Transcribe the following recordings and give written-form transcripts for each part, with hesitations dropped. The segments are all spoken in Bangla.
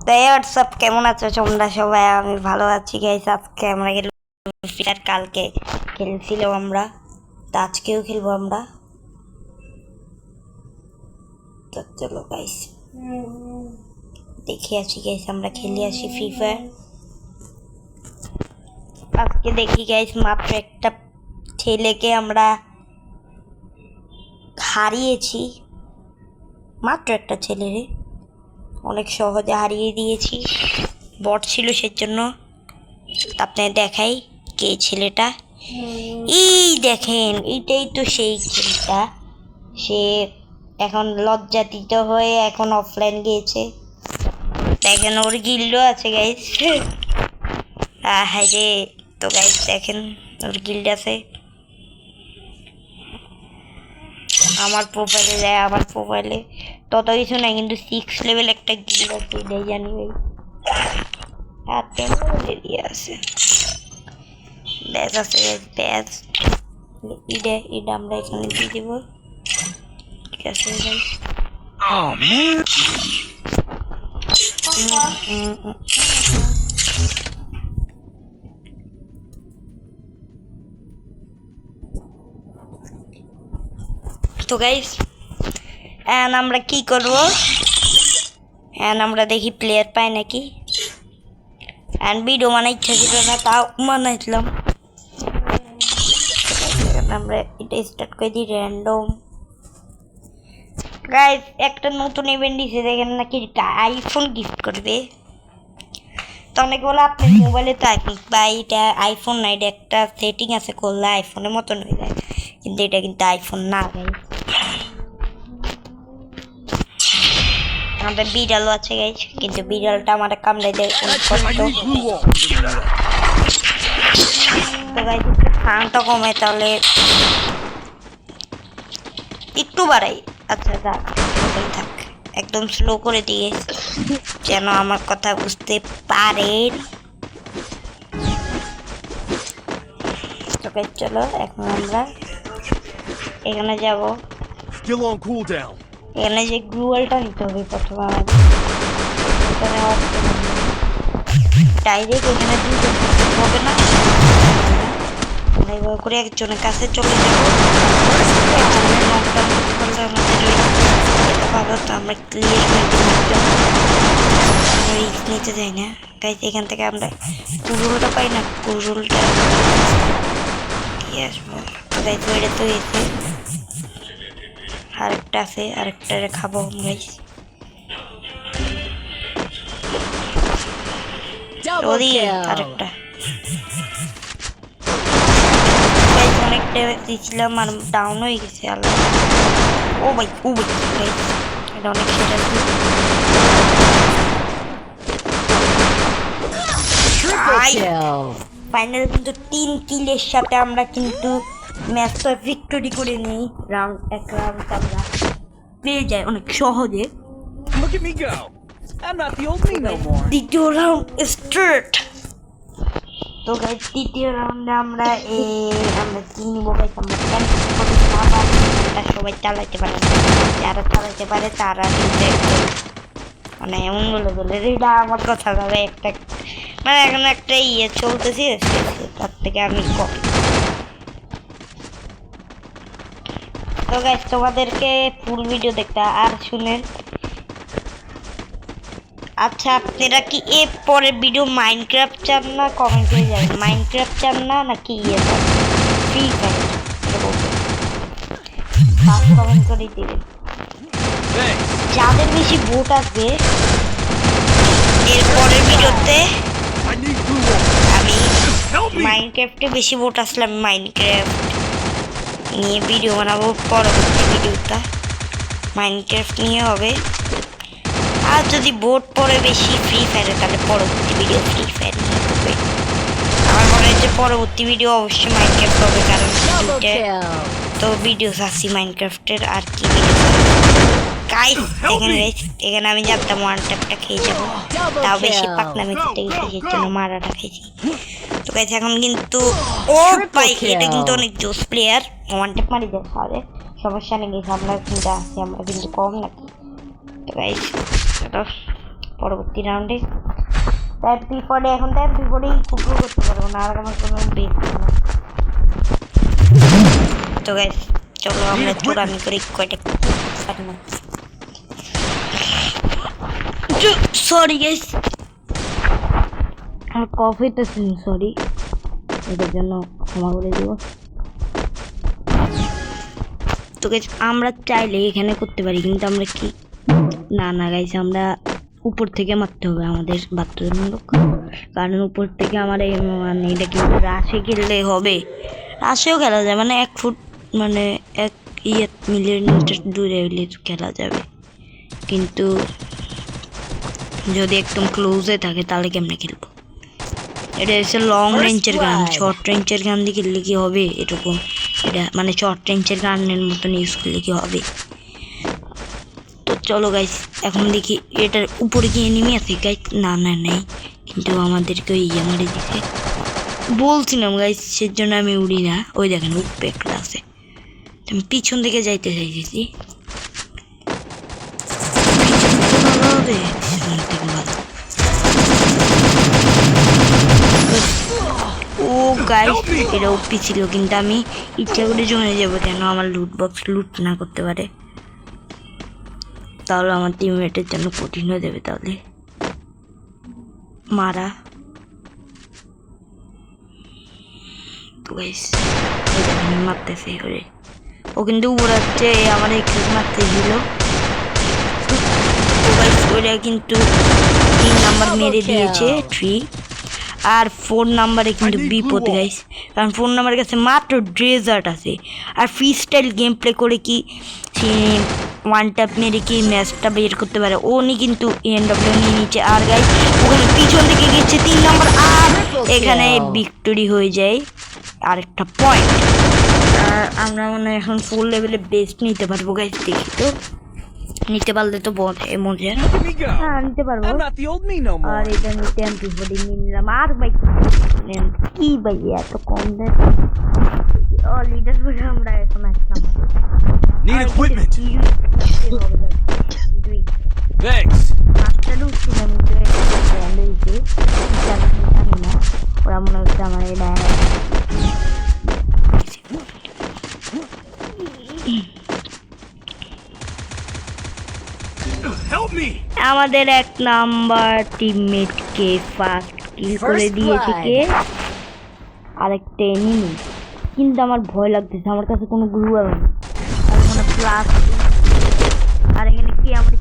হোয়াটসঅ্যাপ কেমন আছো তোমরা সবাই? আমি ভালো আছি গাইস। আজকে আমরা খেললাম, কালকে খেলছিলাম আমরা, তো আজকেও খেলবো আমরা। তো চলো গাইস দেখে আসি গাইস, আমরা খেলে আসি ফ্রি ফায়ার। আজকে দেখি গাইস মাত্র একটা ছেলেকে আমরা হারিয়েছি, মাত্র একটা ছেলেরে অনেক সহজে হারিয়ে দিয়েছি। বট ছিল সেজন্য। আপনাদের দেখাই কে ছেলেটা। এই দেখেন, এইটাই তো সেই ছেলেটা। সে এখন লজ্জাতীত হয়ে এখন অফলাইন গিয়েছে। দেখেন ওর গিল্ডও আছে গাইস। হ্যাঁ রে, তো গাইস দেখেন ওর গিল্ড আছে। আমার প্রোফাইলে যায়, আমার প্রোফাইলে তত কিছু নাই, কিন্তু 6 লেভেল একটা গিল্ড আছে, এটাই জানি ভাই। আর কেমন এরিয়া আছে, ব্যাস আছে ব্যাস। এটা আমরা এখানে দিয়ে দিব, ঠিক আছে ভাই। তো গাইস এখন আমরা কি করবো, এখন আমরা দেখি প্লেয়ার পাই নাকি। এখন ভিডিও বানাই ইচ্ছা ছিল না, তাও বানাইছিলাম। আমরা এটা স্টার্ট করে দিই র্যান্ডম। গাইস একটা নতুন ইভেন্ট দিছে, দেখেন নাকি আইফোন গিফট করবে। তো অনেকে বলে আপনার মোবাইলে তো আইফোন, বা এটা আইফোন না, এটা একটা সেটিং আছে, করলে আইফোনের মতন হয়ে যায়, কিন্তু এটা কিন্তু আইফোন না গাইস। আমাদের বিড়ালও আছে গাইস, কিন্তু বিড়ালটা আমার কামড়াই দেয় অনেক কষ্ট। তো গাইস সাউন্ডটা কমাই, তাহলে একটু বাড়াই। আচ্ছা যাক, থাক, একদম স্লো করে দিয়ে যেন আমার কথা বুঝতে পারেন। তো গাইস চলো এখন আমরা এখানে যাব। এখানে যে গ্লুয়ালটা নিতে হবে প্রথমে আমাদের, এখানে ডাইরেক্ট এখানে দুজন হবে না, এইভাবে করে একজনের কাছে চলে যাবো। পাবো তো আমরা ক্লিয়ার রিস্ক নিতে যাই না গাইস। এখান থেকে আমরা কুরুলটা পাই না, কুরুলটা দিয়ে আসবো। গাইস ওইটা তো এসে আরেকটা আছে, আরেকটা খাবো গাইস। আরেকটা অনেকটা দিয়েছিলাম আর ডাউন হয়ে গেছে। আল্লাহ, ও ভাই ও ভাই, এটা অনেক সেটা। ফাইনাল কিন্তু 3 কিলের সাথে আমরা কিন্তু ম্যাচটা ভিক্টোরি করে নিই। রাউন্ড এক রাউন্ড আমরা পেয়ে যাই অনেক সহজে। দ্বিতীয় রাউন্ড স্টার্ট। তো গাইস দ্বিতীয় রাউন্ডে আমরা কি নিব গাইস? আমরা সবাই চালাইতে পারে, যারা চালাইতে পারে তারা কিন্তু মানে এমন বলে এটা আমার কথা ভাবে একটা, মানে এখন একটা চলতেছে, তার থেকে আমি কপি। তো গাইস তোমাদেরকে ফুল ভিডিও দেখতে আর শুনেন। আচ্ছা আপনারা কি এর পরে ভিডিও মাইনক্রাফট চান না? কমেন্ট করে যাবেন মাইনক্রাফট চান না নাকি চান, ফ্রি ফায়ার কমেন্ট করে দিবেন। যাদের বেশি ভোট আসবে এর পরের ভিডিওতে আমি মাইনক্রাফটে বেশি ভোট আসলে আমি মাইনক্রাফট নিয়ে ভিডিও বানাবো। পরবর্তী ভিডিওটা মাইনক্রাফট নিয়ে হবে। আর যদি ভোট পড়ে বেশি ফ্রি ফায়ারে, তাহলে পরবর্তী ভিডিও ফ্রি ফায়ার নিয়ে হবে। আমার মনে হয় যে পরবর্তী ভিডিও অবশ্যই মাইনক্রাফট হবে, কারণ তো ভিডিও আসছি মাইনক্রাফটের। আর কি গাইস এখানে আমি জানতাম ওয়ান ট্যাপটা খেয়ে যাবো, তাও বেশি পাকনামি করতে গেছি, এর জন্য মারাটা খেয়েছি। তো গাইস এখন কিন্তু ও ভাই এটা কিন্তু অনেক জোস প্লেয়ার, ওয়ান ট্যাপ মারি যায় তাহলে সমস্যা নেই। গেছে আমরা কিন্তু আসছি, আমরা কিন্তু কম নাকি। তো গাইস পরবর্তী রাউন্ডে। তার বিপদে এখন তার বিপদেই কুকুর করতে পারবো না, আর আমার কোনো বেস না। তো গাইস চলো আমরা চোরামি করে কয়টা সরি গাইস আর কফ হইতেছে, সরি এটার জন্য ক্ষমা করে দিব। তো গাইস আমরা চাইলে এখানে করতে পারি, কিন্তু আমরা কি না না গাইস আমরা উপর থেকে মারতে হবে আমাদের বাধ্যতামূলক, কারণ উপর থেকে আমার মানে এটা কিন্তু রাশে খেললে হবে, রাশেও খেলা যায় মানে 1 ফুট মানে 1 মিলিমিটার দূরে হইলে খেলা যাবে, কিন্তু যদি একদম ক্লোজে থাকে তাহলে কেমনে খেলবো? এটা হচ্ছে লং রেঞ্জের গান, শর্ট রেঞ্জের গান দিয়ে খেললে কি হবে এরকম, এটা মানে শর্ট রেঞ্জের গানের মতন ইউজ করলে কি হবে? তো চলো গাইস এখন দেখি এটার উপরে কি এনিমি আছে গাইস, না না নেই, কিন্তু আমাদেরকে ওই মারি দিছে বলছিলাম গাইস, সেজন্য আমি উড়ি না। ওই দেখেন উপরে একটা আছে, আমি পিছন থেকে যাইতে চাইছি, ও গাইস এটা ওপি ছিল, কিন্তু আমি ইচ্ছা করে জমে যাবো কেন আমার লুট বক্স লুট না করতে পারে, তাহলে আমার টিমমেটের জন্য কঠিন হয়ে যাবে। তাহলে মারা তো গাইস মারতেছে ওরে, ও কিন্তু উড়াচ্ছে আমার একটু মারতে দিল, ওরা কিন্তু 3 নাম্বার মেরে দিয়েছে 3, আর 4 নাম্বারে কিন্তু বিপদ গাইস, কারণ 4 নাম্বারের কাছে মাত্র ড্রেজার্ট আছে, আর ফ্রি স্টাইল গেম প্লে করে কি সে 1 ট্যাপ মেরে কি ম্যাচটা বের করতে পারে, ও নি কিন্তু এনডব্লিউ নিয়ে নিচ্ছে। আর গাইস ওখানে পিছন থেকে গেছে 3 নাম্বার, আর এখানে ভিক্টোরি হয়ে যায় আরেকটা পয়েন্ট, আর আমরা মানে এখন ফুল লেভেলে বেস্ট নিতে পারবো গাইস, দেখি তো নিতে পারলে তো মজা, হ্যাঁ নিতে পারবো। আর এটা নিতে এমপি40 নিলাম, আর ভাই কি ভাই এত কম দেয়, ও লিডার বলে আমরা এখন আসলাম Need equipment. Thanks. ওরা মনে হচ্ছে আমার এটা আমাদের 1 নাম্বার টিমমেটকে ফার্স্ট কিল করে দিয়েছে কে আরেকটা এনিমি, কিন্তু আমার ভয় লাগতেছে, আমার কাছে কোনো গ্লুয়াল নেই, আর কোনো প্লাস, আর এখানে কি আমার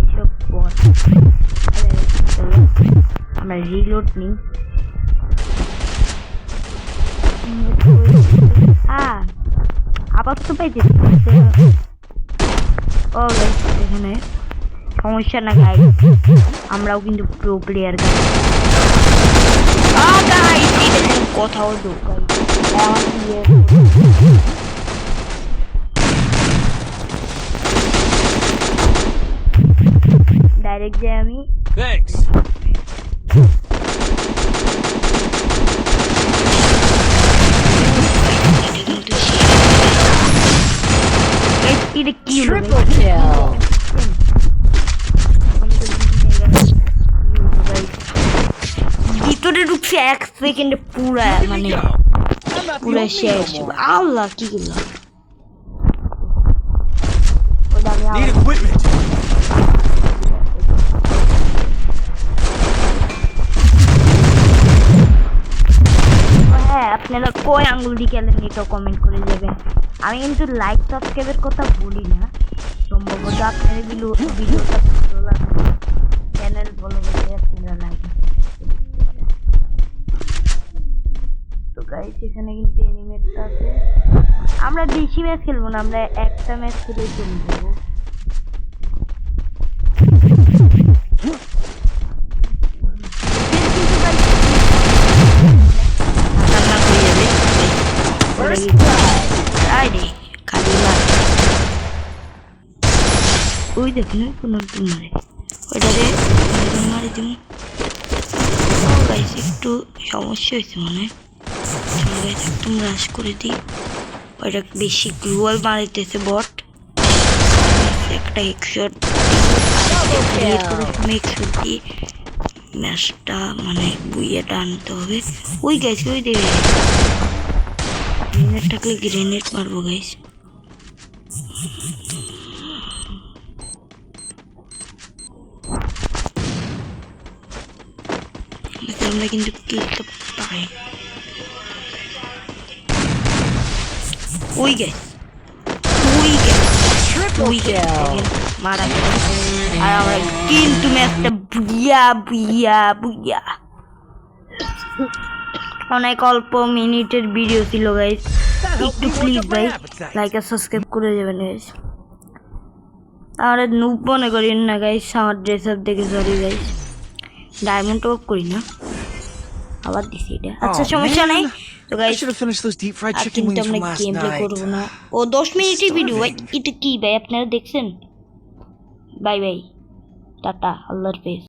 এসব আমরা রিলোড নিই। আবার তো পাইছি ও এখানে সমস্যা না গাই, আমরাও কিন্তু প্রো প্লেয়ার কোথাও ঢোকাই ডাইরেক্ট যাই আমি। এটা কি ভিতরে ঢুকছে 1 সেকেন্ডে পুরা মানে পুরা শেষ। আল্লাহ কি করলাম হ্যাঁ, আপনারা কয় আঙ্গুল দিয়ে খেলেন এটাও কমেন্ট করে যাবেন। আমি কিন্তু লাইক সাবস্ক্রাইবের কথা বলি না, সম্ভবত আপনার ভিডিওটা ভালো লাগবে চ্যানেল ফলো করে আপনারা লাইক। তো গাইস এখানে কিন্তু এনিমেটটা আছে, আমরা বেশি ম্যাচ খেলবো না, আমরা একটা ম্যাচ খেলে চলে যাবো। ওই দেখুন কোনো মারে ওইটারে মারি দিব। একটু সমস্যা হয়েছে মনে হয়, একদম রাশ করে দিই। ওইটা বেশি গ্লুয়াল মারিতেছে বট, একটা হেডশট ক্লিয়ার করে মেক শুড দিয়ে ম্যাচটা মানে বুইয়াটা আনতে হবে। ওই গাইস ওই দেবে গ্রেনেড থাকলে গ্রেনেড মারবো গাইস। আমরা কিন্তু কিলটা পাই। ওই গাইস মারা আর আমরা কিন্তু ম্যাচটা বুইয়া অনেক অল্প মিনিটের ভিডিও ছিল গাইস। একটু প্লিজ ভাই লাইক আর সাবস্ক্রাইব করে যাবেন গাইস। আমরা নুব মনে করেন না গাইস, আমার ড্রেস আপ দেখে সরি গাইস। ডায়মন্ড অফ করি না আবার দিছি এটা। আচ্ছা সমস্যা নাই তো I guys, should have finished those deep fried আর chicken কিন্তু wings আমরা from last game play night. করবো না। ও 10 মিনিটের ভিডিও ভাই, এটা কি ভাই আপনারা দেখছেন? বাই বাই, টাটা, আল্লাহর হাফেজ।